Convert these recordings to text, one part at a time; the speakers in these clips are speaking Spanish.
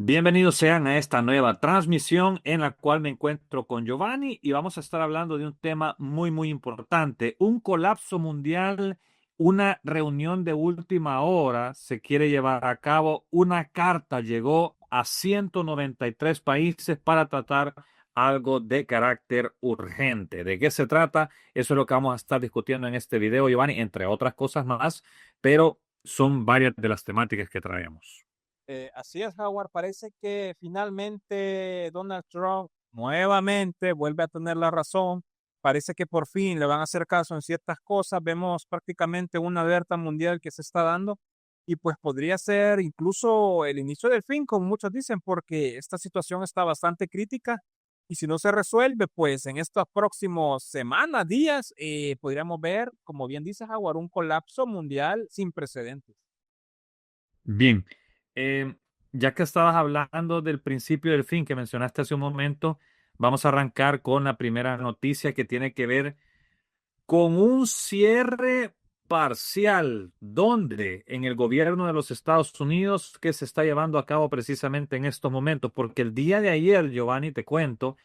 Bienvenidos sean a esta nueva transmisión en la cual me encuentro con Giovanni y vamos a estar hablando de un tema muy importante, un colapso mundial, una reunión de última hora se quiere llevar a cabo, una carta llegó a 193 países para tratar algo de carácter urgente. ¿De qué se trata? Eso es lo que vamos a estar discutiendo en este video, Giovanni, entre otras cosas más, pero son varias de las temáticas que traemos. Así es, Howard. Parece que finalmente Donald Trump nuevamente vuelve a tener la razón. Parece que por fin le van a hacer caso en ciertas cosas. Vemos prácticamente una alerta mundial que se está dando y pues podría ser incluso el inicio del fin, como muchos dicen, porque esta situación está bastante crítica y si no se resuelve, pues en estas próximas semanas, días, podríamos ver, como bien dice Howard, un colapso mundial sin precedentes. Bien, em, ya que estabas hablando del principio y del fin que mencionaste hace un momento, vamos a arrancar con la primera noticia que tiene que ver con un cierre parcial, donde en el gobierno de los Estados Unidos que se está llevando a cabo precisamente en estos momentos, porque el día de ayer, Giovanni, te cuento,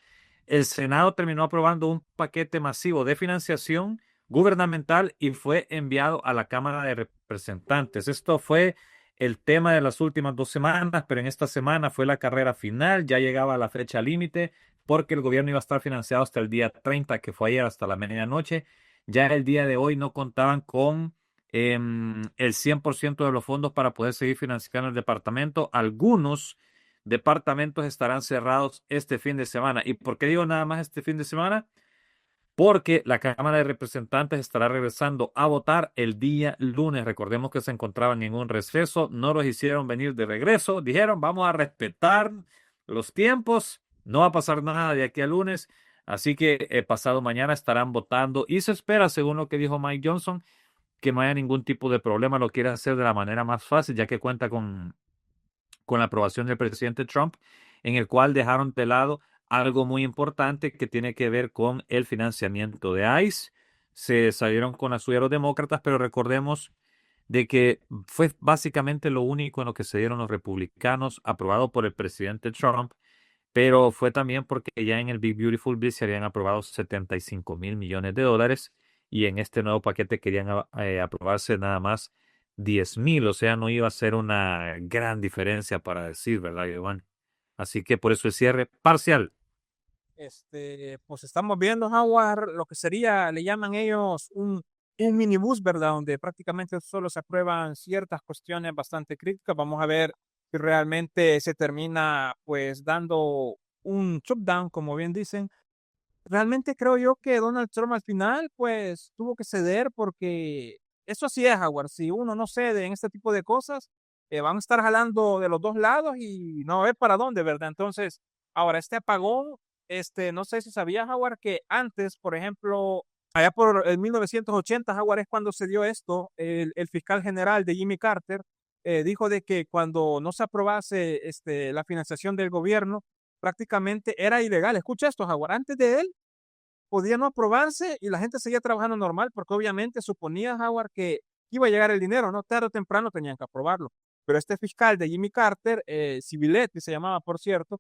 el Senado terminó aprobando un paquete masivo de financiación gubernamental y fue enviado a la Cámara de Representantes. Esto fue el tema de las últimas 2 semanas, pero en esta semana fue la carrera final, ya llegaba la fecha límite porque el gobierno iba a estar financiado hasta el día 30, que fue ayer hasta la medianoche. Ya el día de hoy no contaban con el 100% de los fondos para poder seguir financiando el departamento. Algunos departamentos estarán cerrados este fin de semana. ¿Y por qué digo nada más este fin de semana? Porque la Cámara de Representantes estará regresando a votar el día lunes. Recordemos que se encontraban en un receso, no los hicieron venir de regreso, dijeron vamos a respetar los tiempos, no va a pasar nada de aquí al lunes, así que pasado mañana estarán votando y se espera, según lo que dijo Mike Johnson, que no haya ningún tipo de problema, lo quiere hacer de la manera más fácil, ya que cuenta con la aprobación del presidente Trump, en el cual dejaron de lado algo muy importante que tiene que ver con el financiamiento de ICE. Se salieron con la suya los demócratas, pero recordemos de que fue básicamente lo único en lo que se dieron los republicanos, aprobado por el presidente Trump, pero fue también porque ya en el Big Beautiful Bill se habían aprobado 75.000 millones de dólares y en este nuevo paquete querían aprobarse nada más 10.000, o sea, no iba a ser una gran diferencia para decir, ¿verdad, Giovanni? Así que por eso el cierre parcial. Pues estamos viendo, Howard, lo que sería, le llaman ellos un minibús, ¿verdad? Donde prácticamente solo se aprueban ciertas cuestiones bastante críticas. Vamos a ver si realmente se termina, pues, dando un shutdown, como bien dicen. Realmente creo yo que Donald Trump al final, pues, tuvo que ceder porque eso así es, Howard. Si uno no cede en este tipo de cosas, van a estar jalando de los dos lados y no va a ver para dónde, ¿verdad? Entonces, ahora este apagón, no sé si sabías, Howard, que antes, por ejemplo, allá por el 1980, Howard, es cuando se dio esto, el fiscal general de Jimmy Carter dijo de que cuando no se aprobase la financiación del gobierno, prácticamente era ilegal. Escucha esto, Howard. Antes de él, podía no aprobarse y la gente seguía trabajando normal, porque obviamente suponía, Howard, que iba a llegar el dinero, ¿no? Tarde o temprano tenían que aprobarlo. Pero este fiscal de Jimmy Carter, Civiletti se llamaba, por cierto,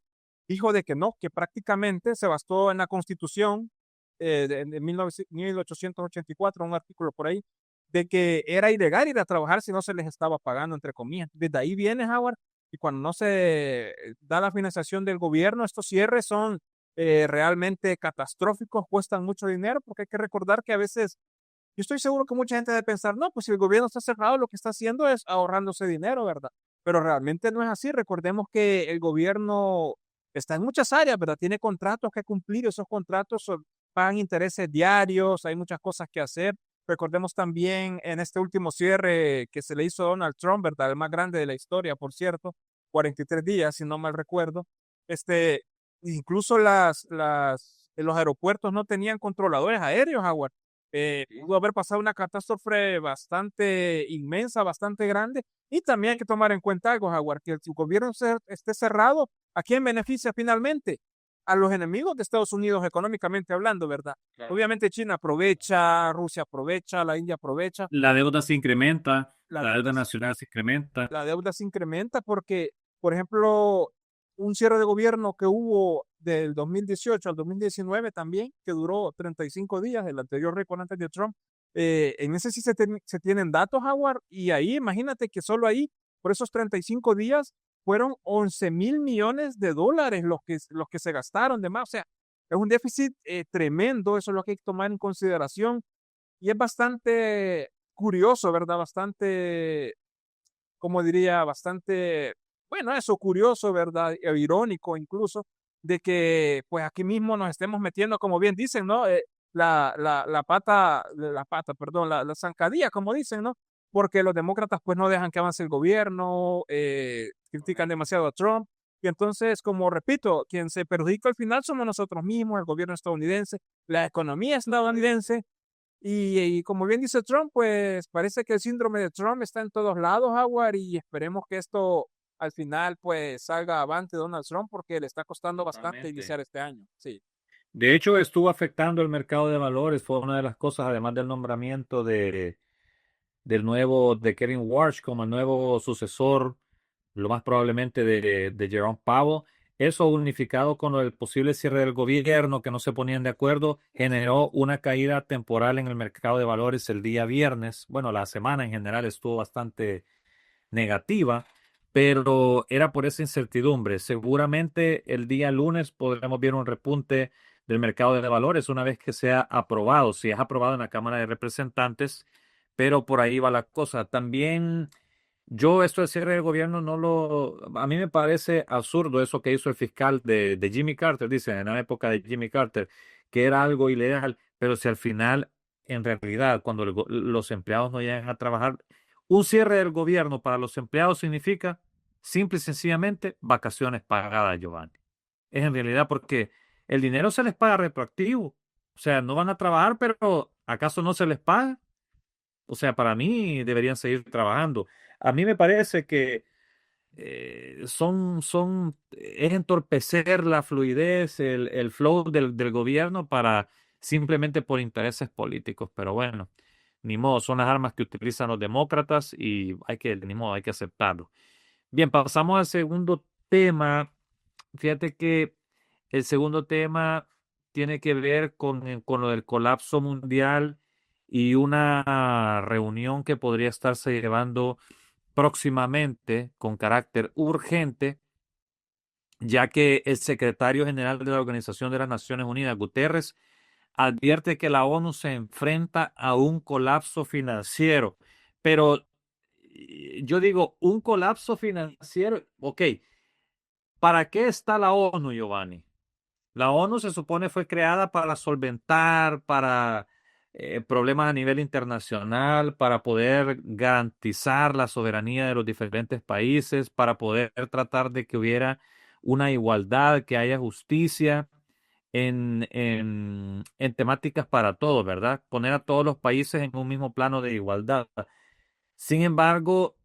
dijo de que no, que prácticamente se bastó en la Constitución de 1884, un artículo por ahí, de que era ilegal ir a trabajar si no se les estaba pagando, entre comillas. Desde ahí viene, Howard, y cuando no se da la financiación del gobierno, estos cierres son realmente catastróficos, cuestan mucho dinero, porque hay que recordar que a veces, yo estoy seguro que mucha gente debe pensar, no, pues si el gobierno está cerrado, lo que está haciendo es ahorrándose dinero, ¿verdad? Pero realmente no es así. Recordemos que el gobierno está en muchas áreas, ¿verdad? Tiene contratos que cumplir, y esos contratos pagan intereses diarios, hay muchas cosas que hacer. Recordemos también en este último cierre que se le hizo a Donald Trump, ¿verdad? El más grande de la historia, por cierto, 43 días, si no mal recuerdo. Este, Incluso los aeropuertos no tenían controladores aéreos, Howard. Pudo haber pasado una catástrofe bastante inmensa, bastante grande. Y también hay que tomar en cuenta algo, Howard, que el gobierno esté cerrado, ¿a quién beneficia finalmente? A los enemigos de Estados Unidos económicamente hablando, ¿verdad? Claro. Obviamente China aprovecha, Rusia aprovecha, la India aprovecha, La deuda se incrementa, la la deuda deuda nacional se incrementa. la deuda se incrementa porque, por ejemplo, un cierre de gobierno que hubo del 2018 al 2019 también, que duró 35 días, el anterior récord antes de Trump. En ese sí se tienen datos, Howard, y ahí imagínate que solo ahí, por esos 35 días, fueron 11.000 millones de dólares los que se gastaron de más. O sea, es un déficit tremendo, eso es lo que hay que tomar en consideración. Y es bastante curioso, ¿verdad? Bastante, como diría, bastante, bueno, eso curioso, ¿verdad? E irónico incluso, de que pues aquí mismo nos estemos metiendo, como bien dicen, ¿no? Perdón, la zancadilla, como dicen, ¿no? Porque los demócratas pues no dejan que avance el gobierno, critican demasiado a Trump. Y entonces, como repito, quien se perjudica al final somos nosotros mismos, el gobierno estadounidense, la economía estadounidense, y como bien dice Trump, pues parece que el síndrome de Trump está en todos lados, Howard, y esperemos que esto al final pues salga avante Donald Trump porque le está costando bastante Totalmente. iniciar este año. Sí, De hecho, estuvo afectando el mercado de valores, fue una de las cosas, además del nombramiento de Kevin Warsh como el nuevo sucesor, lo más probablemente de Jerome Powell. Eso unificado con el posible cierre del gobierno, que no se ponían de acuerdo, generó una caída temporal en el mercado de valores el día viernes. Bueno, la semana en general estuvo bastante negativa, pero era por esa incertidumbre. Seguramente el día lunes podremos ver un repunte del mercado de valores una vez que sea aprobado, si es aprobado en la Cámara de Representantes, pero por ahí va la cosa. También yo esto de cierre del gobierno no lo, a mí me parece absurdo eso que hizo el fiscal de Jimmy Carter, dice, en la época de Jimmy Carter, que era algo ilegal, pero si al final, en realidad, cuando los empleados no llegan a trabajar, un cierre del gobierno para los empleados significa simple y sencillamente vacaciones pagadas, Giovanni. Es en realidad porque el dinero se les paga retroactivo. O sea, no van a trabajar, pero ¿acaso no se les paga? O sea, para mí deberían seguir trabajando. A mí me parece que es entorpecer la fluidez, el flow del gobierno para simplemente por intereses políticos. Pero bueno, ni modo, son las armas que utilizan los demócratas y ni modo, hay que aceptarlo. Bien, pasamos al segundo tema. Fíjate que el segundo tema tiene que ver con lo del colapso mundial y una reunión que podría estarse llevando próximamente con carácter urgente, ya que el secretario general de la Organización de las Naciones Unidas, Guterres, advierte que la ONU se enfrenta a un colapso financiero. Pero yo digo, un colapso financiero, ok, ¿para qué está la ONU, Giovanni? La ONU se supone fue creada para solventar, para problemas a nivel internacional, para poder garantizar la soberanía de los diferentes países, para poder tratar de que hubiera una igualdad, que haya justicia en temáticas para todos, ¿verdad? Poner a todos los países en un mismo plano de igualdad. Sin embargo,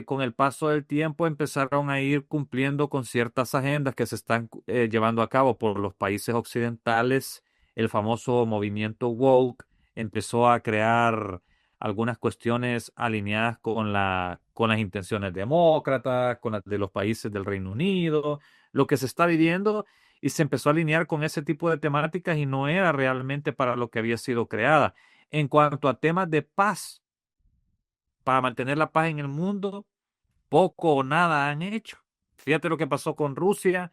con el paso del tiempo empezaron a ir cumpliendo con ciertas agendas que se están llevando a cabo por los países occidentales. El famoso movimiento woke empezó a crear algunas cuestiones alineadas con las intenciones demócratas, con las de los países del Reino Unido, lo que se está viviendo y se empezó a alinear con ese tipo de temáticas y no era realmente para lo que había sido creada. En cuanto a temas de paz, para mantener la paz en el mundo, poco o nada han hecho. Fíjate lo que pasó con Rusia,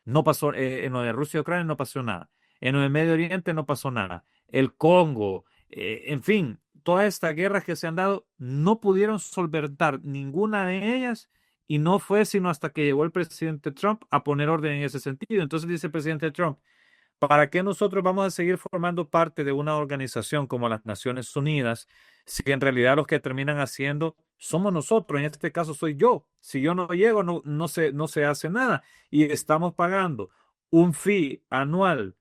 no pasó, en lo de Rusia y Ucrania no pasó nada. En lo de Medio Oriente no pasó nada. El Congo, en fin, todas estas guerras que se han dado no pudieron solventar ninguna de ellas y no fue sino hasta que llegó el presidente Trump a poner orden en ese sentido. Entonces dice el presidente Trump, ¿para qué nosotros vamos a seguir formando parte de una organización como las Naciones Unidas si en realidad los que terminan haciendo somos nosotros? En este caso soy yo. Si yo no llego, no se hace nada. Y estamos pagando un fee anual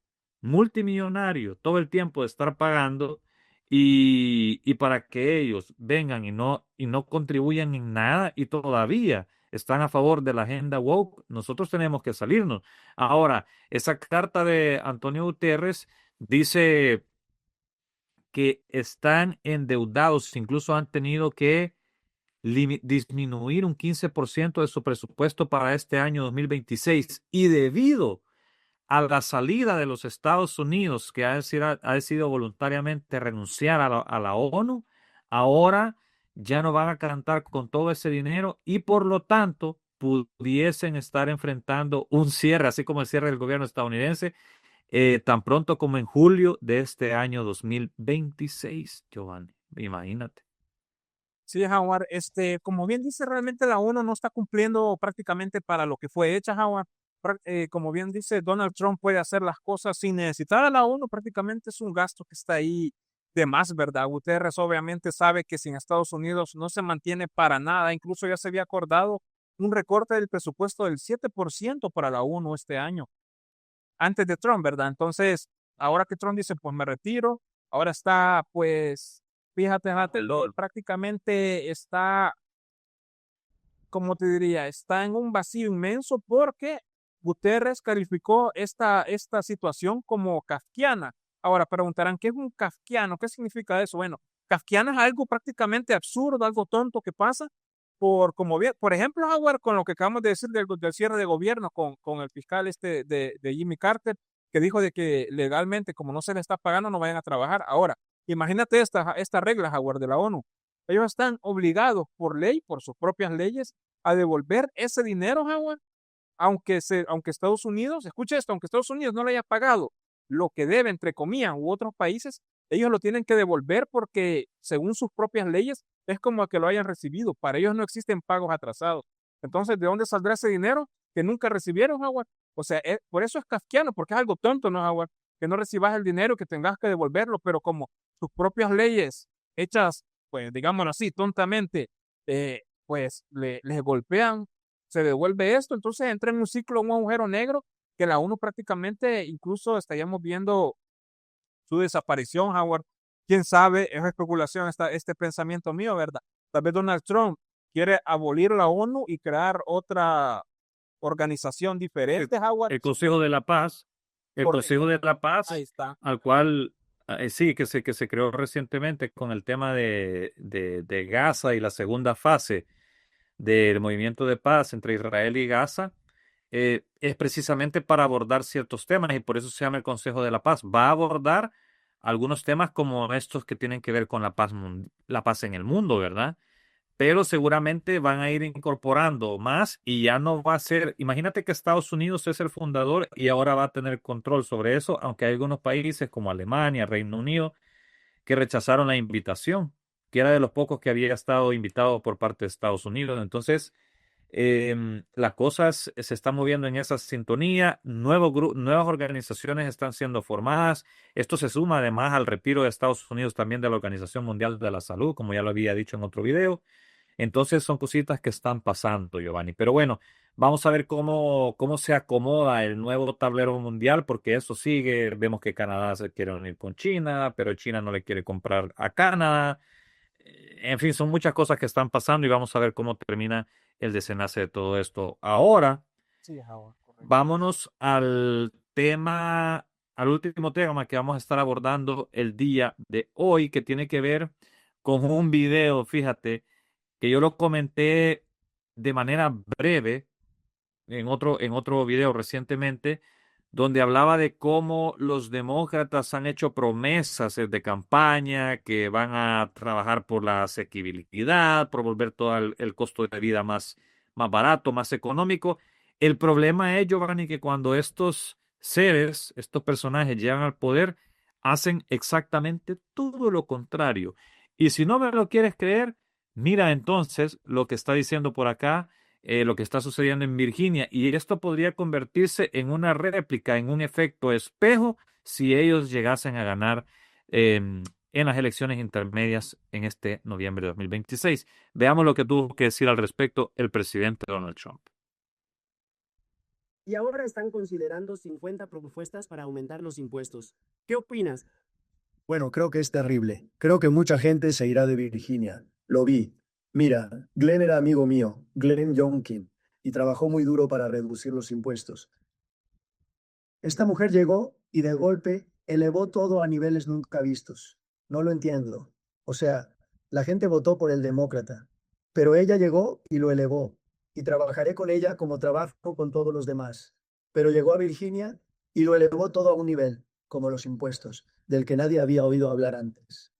multimillonario todo el tiempo de estar pagando y para que ellos vengan y no contribuyan en nada y todavía están a favor de la agenda woke, nosotros tenemos que salirnos. Ahora, esa carta de Antonio Guterres dice que están endeudados, incluso han tenido que disminuir un 15% de su presupuesto para este año 2026 y debido a la salida de los Estados Unidos, que ha decidido voluntariamente renunciar a la ONU, ahora ya no van a cantar con todo ese dinero y por lo tanto pudiesen estar enfrentando un cierre, así como el cierre del gobierno estadounidense, tan pronto como en julio de este año 2026, Giovanni. Imagínate. Sí, Howard, como bien dice, realmente la ONU no está cumpliendo prácticamente para lo que fue hecha, Howard. Como bien dice, Donald Trump puede hacer las cosas sin necesitar a la ONU, prácticamente es un gasto que está ahí de más, ¿verdad? Guterres obviamente sabe que sin Estados Unidos no se mantiene para nada, incluso ya se había acordado un recorte del presupuesto del 7% para la ONU este año, antes de Trump, ¿verdad? Entonces, ahora que Trump dice, pues me retiro, ahora está, pues, fíjate, prácticamente está, como te diría, está en un vacío inmenso porque Guterres calificó esta situación como kafkiana. Ahora preguntarán, ¿qué es un kafkiano? ¿Qué significa eso? Bueno, kafkiano es algo prácticamente absurdo, algo tonto que pasa como bien, por ejemplo, Howard, con lo que acabamos de decir del cierre de gobierno con el fiscal de Jimmy Carter, que dijo de que legalmente, como no se le está pagando, no vayan a trabajar. Ahora, imagínate esta regla, Howard, de la ONU. Ellos están obligados por ley, por sus propias leyes, a devolver ese dinero, Howard, aunque Estados Unidos, escuche esto, aunque Estados Unidos no le haya pagado lo que debe, entre comillas, u otros países, ellos lo tienen que devolver porque según sus propias leyes es como que lo hayan recibido. Para ellos no existen pagos atrasados. Entonces, ¿de dónde saldrá ese dinero que nunca recibieron, Howard? O sea, por eso es kafkiano, porque es algo tonto, ¿no, Howard? Que no recibas el dinero, que tengas que devolverlo, pero como sus propias leyes hechas, pues digámoslo así, tontamente, pues les golpean, se devuelve esto, entonces entra en un ciclo, un agujero negro, que la ONU prácticamente incluso estaríamos viendo su desaparición, Howard. Quién sabe, es especulación este pensamiento mío, ¿verdad? Tal vez Donald Trump quiere abolir la ONU y crear otra organización El, diferente, Howard. el Consejo de la Paz, el Correcto. Consejo de la Ahí Paz, está. al cual sí, que se creó recientemente con el tema de Gaza y la segunda fase del movimiento de paz entre Israel y Gaza, es precisamente para abordar ciertos temas y por eso se llama el Consejo de la Paz. Va a abordar algunos temas como estos que tienen que ver con la paz en el mundo, ¿verdad? Pero seguramente van a ir incorporando más y ya no va a ser, imagínate que Estados Unidos es el fundador y ahora va a tener control sobre eso, aunque hay algunos países como Alemania, Reino Unido, que rechazaron la invitación, que era de los pocos que había estado invitado por parte de Estados Unidos. Entonces, las cosas se están moviendo en esa sintonía, nuevas organizaciones están siendo formadas. Esto se suma además al retiro de Estados Unidos también de la Organización Mundial de la Salud, como ya lo había dicho en otro video. Entonces son cositas que están pasando, Giovanni. Pero bueno, vamos a ver cómo se acomoda el nuevo tablero mundial, porque eso sigue. Vemos que Canadá se quiere unir con China, pero China no le quiere comprar a Canadá. En fin, son muchas cosas que están pasando y vamos a ver cómo termina el desenlace de todo esto. Ahora, Sí, Howard, correcto. vámonos al último tema que vamos a estar abordando el día de hoy, que tiene que ver con un video, fíjate que yo lo comenté de manera breve en otro video recientemente, donde hablaba de cómo los demócratas han hecho promesas de campaña, que van a trabajar por la asequibilidad, por volver todo el costo de vida más barato, más económico. El problema es, Giovanni, que cuando estos seres, estos personajes llegan al poder, hacen exactamente todo lo contrario. Y si no me lo quieres creer, mira entonces lo que está diciendo por acá, lo que está sucediendo en Virginia, y esto podría convertirse en una réplica, en un efecto espejo, si ellos llegasen a ganar en las elecciones intermedias en este noviembre de 2026. Veamos lo que tuvo que decir al respecto el presidente Donald Trump. Y ahora están considerando 50 propuestas para aumentar los impuestos. ¿Qué opinas? Bueno, creo que es terrible. Creo que mucha gente se irá de Virginia. Lo vi. Mira, Glenn era amigo mío, Glenn Youngkin, y trabajó muy duro para reducir los impuestos. Esta mujer llegó y de golpe elevó todo a niveles nunca vistos. No lo entiendo. O sea, la gente votó por el demócrata. Pero ella llegó y lo elevó, y trabajaré con ella como trabajo con todos los demás. Pero llegó a Virginia y lo elevó todo a un nivel, como los impuestos, del que nadie había oído hablar antes.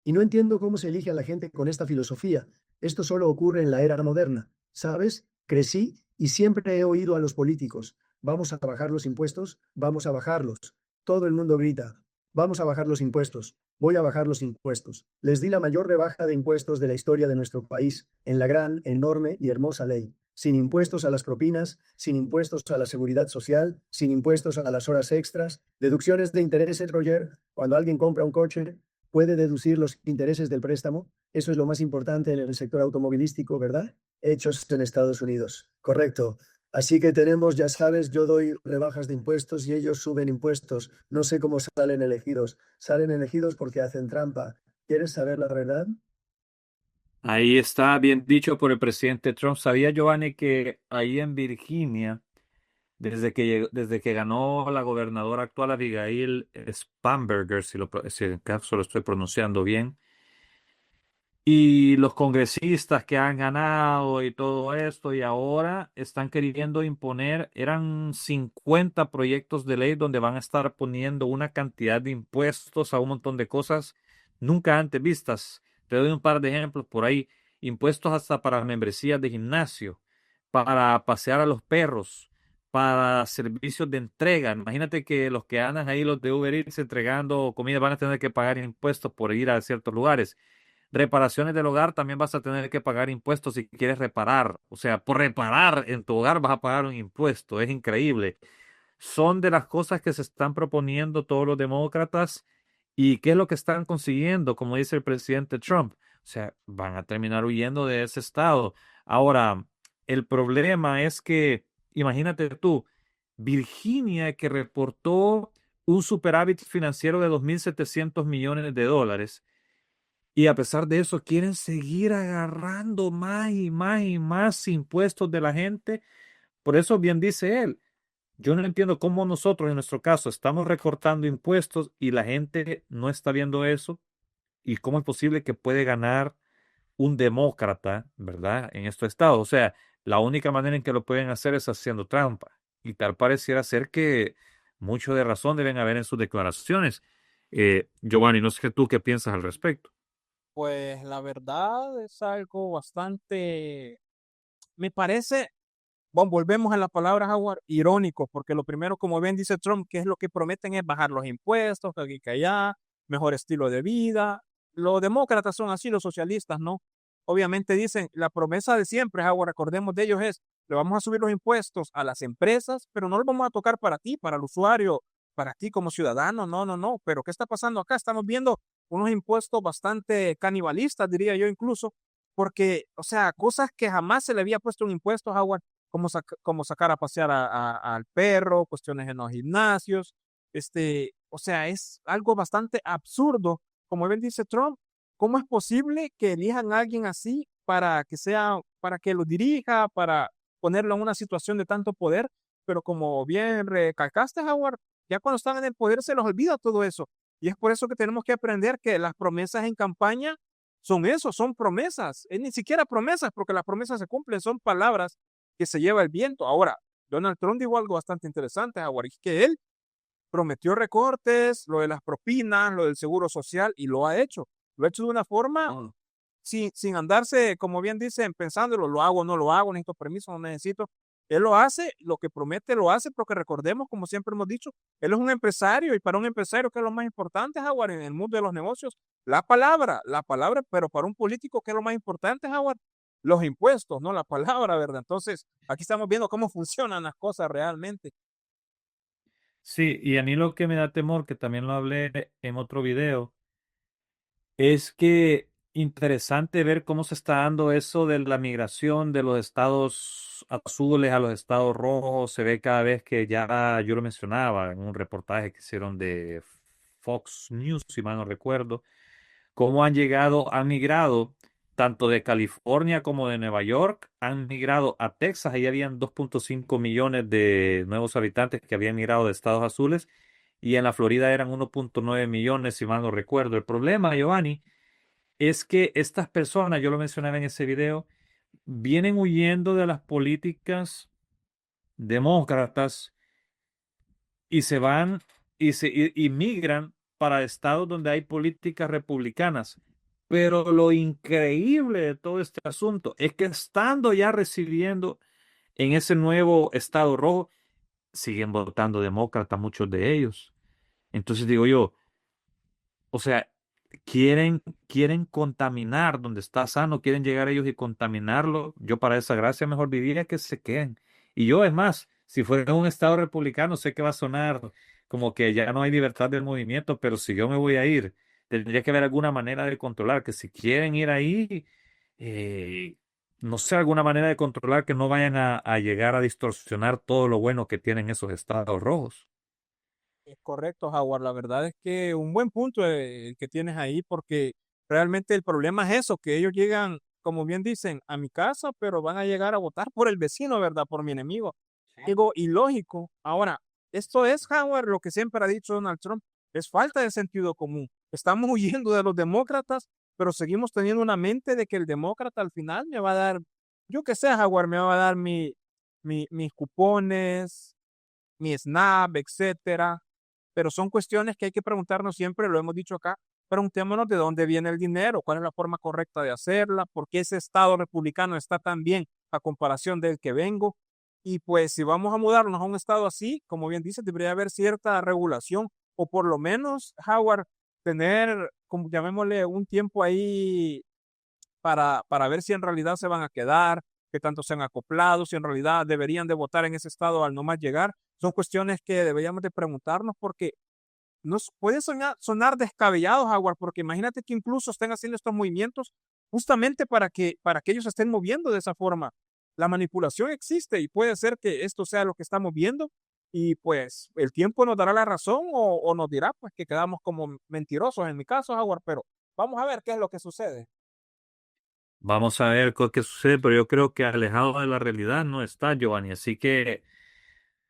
Y no entiendo cómo se elige a la gente con esta filosofía. Esto solo ocurre en la era moderna. ¿Sabes? Crecí y siempre he oído a los políticos. Vamos a bajar los impuestos, vamos a bajarlos. Todo el mundo grita, vamos a bajar los impuestos, voy a bajar los impuestos. Les di la mayor rebaja de impuestos de la historia de nuestro país, en la gran, enorme y hermosa ley. Sin impuestos a las propinas, sin impuestos a la seguridad social, sin impuestos a las horas extras, deducciones de intereses, Roger. Cuando alguien compra un coche, puede deducir los intereses del préstamo. Eso es lo más importante en el sector automovilístico, ¿verdad? Hechos en Estados Unidos. Correcto. Así que tenemos, ya sabes, yo doy rebajas de impuestos y ellos suben impuestos. No sé cómo salen elegidos. Salen elegidos porque hacen trampa. ¿Quieres saber la verdad? Ahí está bien dicho por el presidente Trump. ¿Sabía, Giovanni, que ahí en Virginia, desde que ganó la gobernadora actual Abigail Spanberger, si en caso lo estoy pronunciando bien, y los congresistas que han ganado y todo esto, y ahora están queriendo imponer, eran 50 proyectos de ley donde van a estar poniendo una cantidad de impuestos a un montón de cosas nunca antes vistas? Te doy un par de ejemplos por ahí. Impuestos hasta para membresías de gimnasio, para pasear a los perros, para servicios de entrega. Imagínate que los que andan ahí, los de Uber Eats entregando comida, van a tener que pagar impuestos por ir a ciertos lugares. Reparaciones del hogar, también vas a tener que pagar impuestos si quieres reparar. O sea, por reparar en tu hogar vas a pagar un impuesto. Es increíble. Son de las cosas que se están proponiendo todos los demócratas. ¿Y qué es lo que están consiguiendo? Como dice el presidente Trump. O sea, van a terminar huyendo de ese estado. Ahora, el problema es que, imagínate tú, Virginia, que reportó un superávit financiero de 2.700 millones de dólares, y a pesar de eso, quieren seguir agarrando más y más y más impuestos de la gente. Por eso bien dice él, yo no entiendo cómo nosotros en nuestro caso estamos recortando impuestos y la gente no está viendo eso. Y cómo es posible que puede ganar un demócrata, ¿verdad? En estos estados. O sea, la única manera en que lo pueden hacer es haciendo trampa. Y tal pareciera ser que mucho de razón deben haber en sus declaraciones. Giovanni, no sé tú qué piensas al respecto. Pues la verdad es algo bastante, me parece, bueno, volvemos a la palabra Howard, irónico, porque lo primero, como bien dice Trump, que es lo que prometen es bajar los impuestos, que aquí que allá, mejor estilo de vida. Los demócratas son así, los socialistas, ¿no? Obviamente dicen, la promesa de siempre, Howard, recordemos de ellos es, le vamos a subir los impuestos a las empresas, pero no los vamos a tocar para ti, para el usuario, para ti como ciudadano, no, no, no. Pero ¿qué está pasando acá? Estamos viendo unos impuestos bastante canibalistas, diría yo incluso, porque, o sea, cosas que jamás se le había puesto un impuesto, Howard, como sacar a pasear al perro, cuestiones en los gimnasios, o sea, es algo bastante absurdo. Como bien dice Trump, ¿cómo es posible que elijan a alguien así para que sea, para que lo dirija, para ponerlo en una situación de tanto poder? Pero como bien recalcaste, Howard, ya cuando están en el poder se los olvida todo eso. Y es por eso que tenemos que aprender que las promesas en campaña son eso, son promesas. Es ni siquiera promesas, porque las promesas se cumplen, son palabras que se lleva el viento. Ahora, Donald Trump dijo algo bastante interesante, Howard, es que él prometió recortes, lo de las propinas, lo del seguro social, y lo ha hecho. Lo ha hecho de una forma sin andarse, como bien dicen, pensándolo, lo hago, no lo hago, necesito permiso, no necesito. Él lo hace, lo que promete lo hace, porque recordemos, como siempre hemos dicho, él es un empresario, y para un empresario, ¿qué es lo más importante, Howard, en el mundo de los negocios? La palabra, pero para un político, ¿qué es lo más importante, Howard? Los impuestos, no la palabra, ¿verdad? Entonces, aquí estamos viendo cómo funcionan las cosas realmente. Sí, y a mí lo que me da temor, que también lo hablé en otro video, es que interesante ver cómo se está dando eso de la migración de los estados azules a los estados rojos. Se ve cada vez que ya, yo lo mencionaba en un reportaje que hicieron de Fox News, si mal no recuerdo, cómo han migrado tanto de California como de Nueva York, han migrado a Texas. Ahí habían 2.5 millones de nuevos habitantes que habían migrado de estados azules, y en la Florida eran 1.9 millones, si mal no recuerdo. El problema, Giovanni, es que estas personas, yo lo mencionaba en ese video, vienen huyendo de las políticas demócratas y se van y migran para estados donde hay políticas republicanas. Pero lo increíble de todo este asunto es que estando ya residiendo en ese nuevo estado rojo, siguen votando demócrata muchos de ellos. Entonces digo yo, o sea, quieren contaminar donde está sano, quieren llegar ellos y contaminarlo. Yo para esa gracia mejor viviría que se queden. Y yo, es más, si fuera un estado republicano, sé que va a sonar como que ya no hay libertad del movimiento, pero si yo me voy a ir, tendría que haber alguna manera de controlar que si quieren ir ahí, eh, no sé, alguna manera de controlar que no vayan a llegar a distorsionar todo lo bueno que tienen esos estados rojos. Es correcto, Howard. La verdad es que un buen punto el que tienes ahí, porque realmente el problema es eso, que ellos llegan, como bien dicen, a mi casa, pero van a llegar a votar por el vecino, ¿verdad? Por mi enemigo. Algo ilógico. Ahora, esto es, Howard, lo que siempre ha dicho Donald Trump, es falta de sentido común. Estamos huyendo de los demócratas, pero seguimos teniendo una mente de que el demócrata al final me va a dar, yo qué sé, Howard, me va a dar mis cupones, mi SNAP, etcétera. Pero son cuestiones que hay que preguntarnos siempre, lo hemos dicho acá, preguntémonos de dónde viene el dinero, cuál es la forma correcta de hacerla, por qué ese estado republicano está tan bien a comparación del que vengo. Y pues si vamos a mudarnos a un estado así, como bien dice, debería haber cierta regulación o por lo menos, Howard, tener, como llamémosle, un tiempo ahí para ver si en realidad se van a quedar, qué tanto se han acoplado, si en realidad deberían de votar en ese estado al no más llegar. Son cuestiones que deberíamos de preguntarnos porque puede sonar descabellados, Howard, porque imagínate que incluso estén haciendo estos movimientos justamente para que ellos se estén moviendo de esa forma. La manipulación existe y puede ser que esto sea lo que estamos viendo y pues el tiempo nos dará la razón o nos dirá pues que quedamos como mentirosos en mi caso, Howard, pero vamos a ver qué es lo que sucede. Vamos a ver qué sucede, pero yo creo que alejado de la realidad no está, Giovanni. Así que,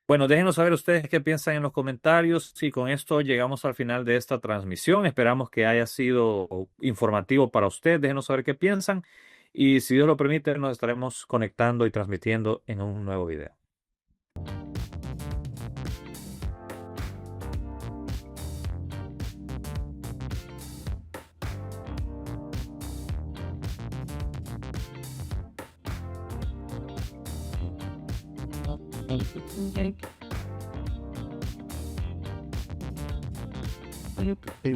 bueno, déjenos saber ustedes qué piensan en los comentarios. Y con esto llegamos al final de esta transmisión. Esperamos que haya sido informativo para usted. Déjenos saber qué piensan. Y si Dios lo permite, nos estaremos conectando y transmitiendo en un nuevo video. Sí.